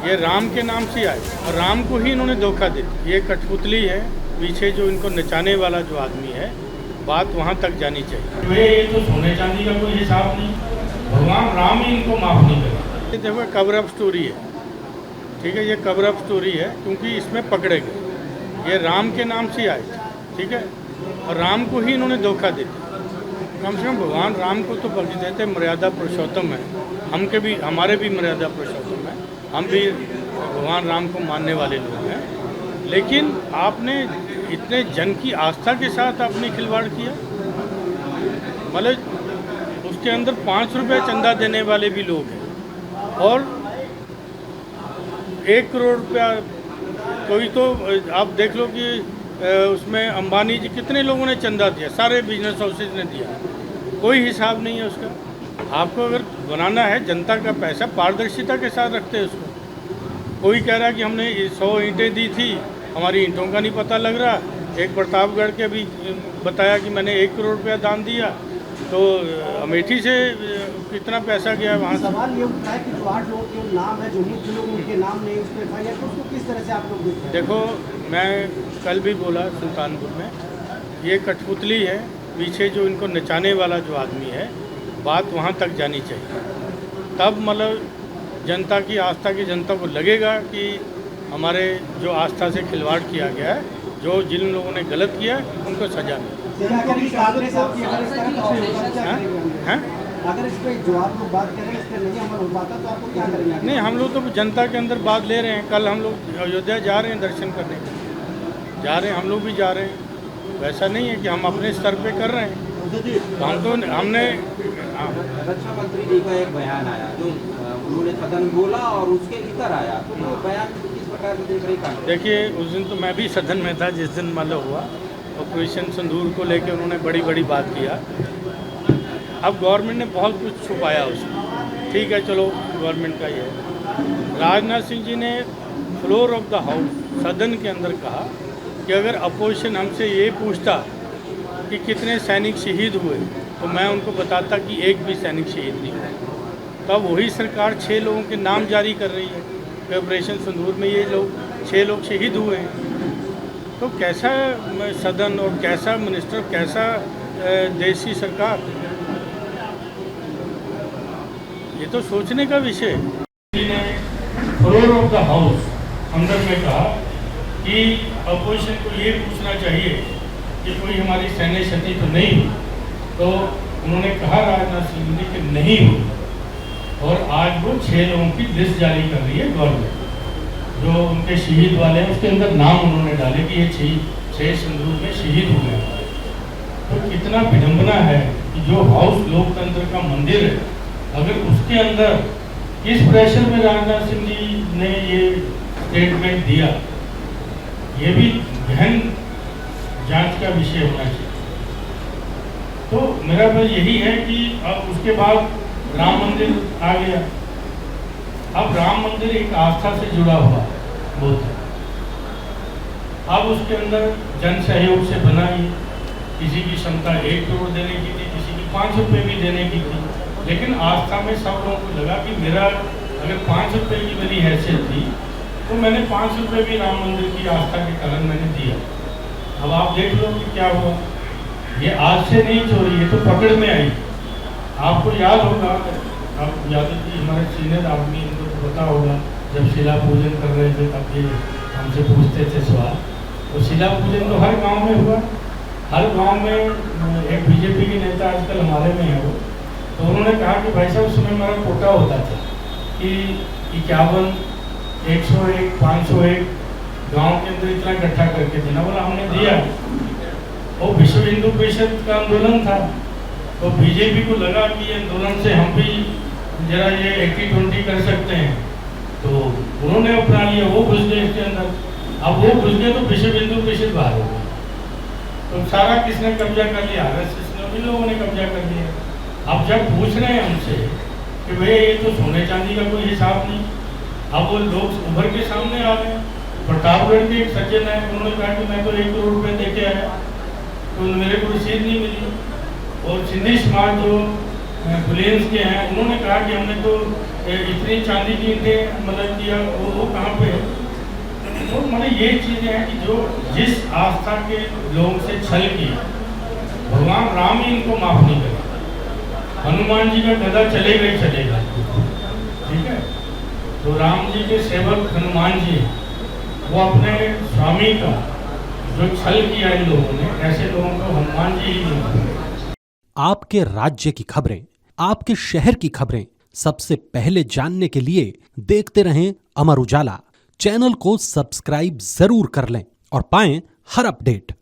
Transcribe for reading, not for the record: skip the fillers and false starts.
ये राम के नाम से आए और राम को ही इन्होंने धोखा दे दिया। ये कठपुतली है, पीछे जो इनको नचाने वाला जो आदमी है, बात वहाँ तक जानी चाहिए। वे ये तो सोने चांदी का कोई हिसाब नहीं, भगवान राम ही इनको माफ़ नहीं करेगा। ये देखो कवर अप स्टोरी है, ठीक है, ये कवर अप स्टोरी है क्योंकि इसमें पकड़े गए। ये राम के नाम से आए, ठीक है, और राम को ही इन्होंने धोखा दे दिया। कम से कम भगवान राम को तो बख्श देते, मर्यादा पुरुषोत्तम है, हमारे भी मर्यादा पुरुषोत्तम है, हम भी भगवान राम को मानने वाले लोग हैं। लेकिन आपने इतने जन की आस्था के साथ आपने खिलवाड़ किया। मतलब उसके अंदर 5 रुपये चंदा देने वाले भी लोग हैं और 1 करोड़ रुपया कोई तो आप देख लो कि उसमें अंबानी जी कितने लोगों ने चंदा दिया, सारे बिजनेस हाउसेज ने दिया, कोई हिसाब नहीं है उसका। आपको अगर बनाना है जनता का पैसा, पारदर्शिता के साथ रखते हैं उसको। कोई कह रहा है कि हमने 100 ईंटें दी थी, हमारी ईंटों का नहीं पता लग रहा। एक प्रतापगढ़ के भी बताया कि मैंने 1 करोड़ रुपया दान दिया, तो अमेठी से कितना पैसा गया वहाँ से। सवाल ये उठता है कि जो 8 लोगों के नाम है, जो मुख्य लोग उनके नाम नहीं उसमें FIR, तो उसको किस तरह से आप लोग देखते हैं? देखो, मैं कल भी बोला सुल्तानपुर में, ये कठपुतली है, पीछे जो इनको नचाने वाला जो आदमी है, बात वहाँ तक जानी चाहिए। तब मतलब जनता की आस्था की जनता को लगेगा कि हमारे जो आस्था से खिलवाड़ किया गया है, जो जिन लोगों ने गलत किया उनको सजा मिले। अगर इस पर जो आप लोग बात करें इस पर नहीं अमल हो पाता तो आपको क्या करेंगे? नहीं, हम लोग तो जनता के अंदर बात ले रहे हैं। कल हम लोग अयोध्या जा रहे हैं दर्शन करने, जा रहे हैं, हम लोग भी जा रहे हैं। वैसा नहीं है कि हम अपने स्तर पे कर रहे हैं, तो हम तो हमने रक्षा मंत्री जी का एक बयान आया जो उन्होंने सदन बोला और उसके भीतर आया, तो वो बयान किस प्रकार से देख रही है? देखिए, उस दिन तो मैं भी सदन में था जिस दिन मतलब हुआ ऑपरेशन सिंदूर को लेकर उन्होंने बड़ी बड़ी बात किया। अब गवर्नमेंट ने बहुत कुछ छुपाया उसमें, ठीक है, चलो गवर्नमेंट का ये है। राजनाथ सिंह जी ने फ्लोर ऑफ द हाउस सदन के अंदर कहा कि अगर अपोजिशन हमसे ये पूछता कि कितने सैनिक शहीद हुए, तो मैं उनको बताता कि एक भी सैनिक शहीद नहीं हुआ। तब वही सरकार 6 लोगों के नाम जारी कर रही है कि ऑपरेशन सिंदूर में ये लोग 6 लोग शहीद हुए हैं। तो कैसा सदन और कैसा मिनिस्टर, कैसा देश की सरकार, ये तो सोचने का विषय है। फ्लोर ऑफ द हाउस अंदर में कहा कि अपोजिशन को ये पूछना चाहिए कि कोई हमारी सैन्य क्षति तो नहीं हुई, तो उन्होंने कहा राजनाथ सिंह ने कि नहीं हुई। और आज वो 6 लोगों की लिस्ट जारी कर रही है गवर्नमेंट, जो उनके शहीद वाले हैं, उसके अंदर नाम उन्होंने डाले कि ये 6 सिंदूर में शहीद हुए हैं। तो कितना विडंबना है कि जो हाउस लोकतंत्र का मंदिर है, अगर उसके अंदर इस प्रेशर में राजनाथ सिंह जी ने ये स्टेटमेंट दिया, ये भी गहन जांच का विषय होना चाहिए। तो मेरा बस यही है कि अब उसके बाद राम मंदिर आ गया। अब राम मंदिर एक आस्था से जुड़ा हुआ बहुत है। अब उसके अंदर जन सहयोग से बना ही, किसी की क्षमता 1 करोड़ देने की थी, किसी की 5 रुपये भी देने की थी, लेकिन आस्था में सब लोगों को लगा कि मेरा अगर 5 रुपये की मेरी हैसियत थी, तो मैंने 5 रुपये भी राम मंदिर की आस्था के कारण मैंने दिया। अब आप देख लो कि क्या हुआ। ये आज से नहीं चोरी, ये तो पकड़ में आई। आपको याद होगा, आप यादव जी हमारे सीनियर आदमी, इनको तो पता होगा, जब शिला पूजन कर रहे थे तब ये हमसे पूछते थे सवाल। तो शिला पूजन तो हर गांव में हुआ, हर गांव में एक बीजेपी के नेता आजकल हमारे में है वो, तो उन्होंने कहा कि भाई साहब उस समय हमारा कोटा होता था कि 51, 101, 501 गाँव के अंदर इतना इकट्ठा करके देना, बोला हमने दिया। वो विश्व हिंदू परिषद का आंदोलन था, तो बीजेपी को लगा कि ये आंदोलन से हम भी जरा ये 80-20 कर सकते हैं, तो उन्होंने अपना लिया, वो घुस गए इसके अंदर। अब वो घुस गए तो विश्व हिंदू परिषद बाहर हो गई। तो सारा किसने कब्जा कर लिया? RSS ने, उन लोगों ने कब्जा कर लिया। अब जब पूछ रहे हैं हमसे कि भैया ये तो सोने चांदी का कोई हिसाब नहीं, अब वो लोग उभर के सामने आ रहे हैं। प्रतापगढ़ के एक सज्जन है, उन्होंने कहा कि मैं तो 1 करोड़ रुपये दे के आया, तो मेरे को रसीद नहीं मिली। और सिंधी समाज जो बुलेंस के हैं, उन्होंने कहा कि हमने तो इतनी चांदी की ईंटें मतलब किया, वो कहाँ पे है? तो मतलब ये चीज़ें हैं कि जो जिस आस्था के लोगों से छल किया, भगवान राम ही इनको माफ नहीं करेगा। हनुमान जी का गदा चलेगा ही चलेगा, ठीक है। तो राम जी के सेवक हनुमान जी, वो अपने स्वामी का जो छल किया इन लोगों ने, ऐसे लोगों को हनुमान जी ही नहीं। आपके राज्य की खबरें, आपके शहर की खबरें सबसे पहले जानने के लिए देखते रहें अमर उजाला। चैनल को सब्सक्राइब जरूर कर लें और पाएं हर अपडेट।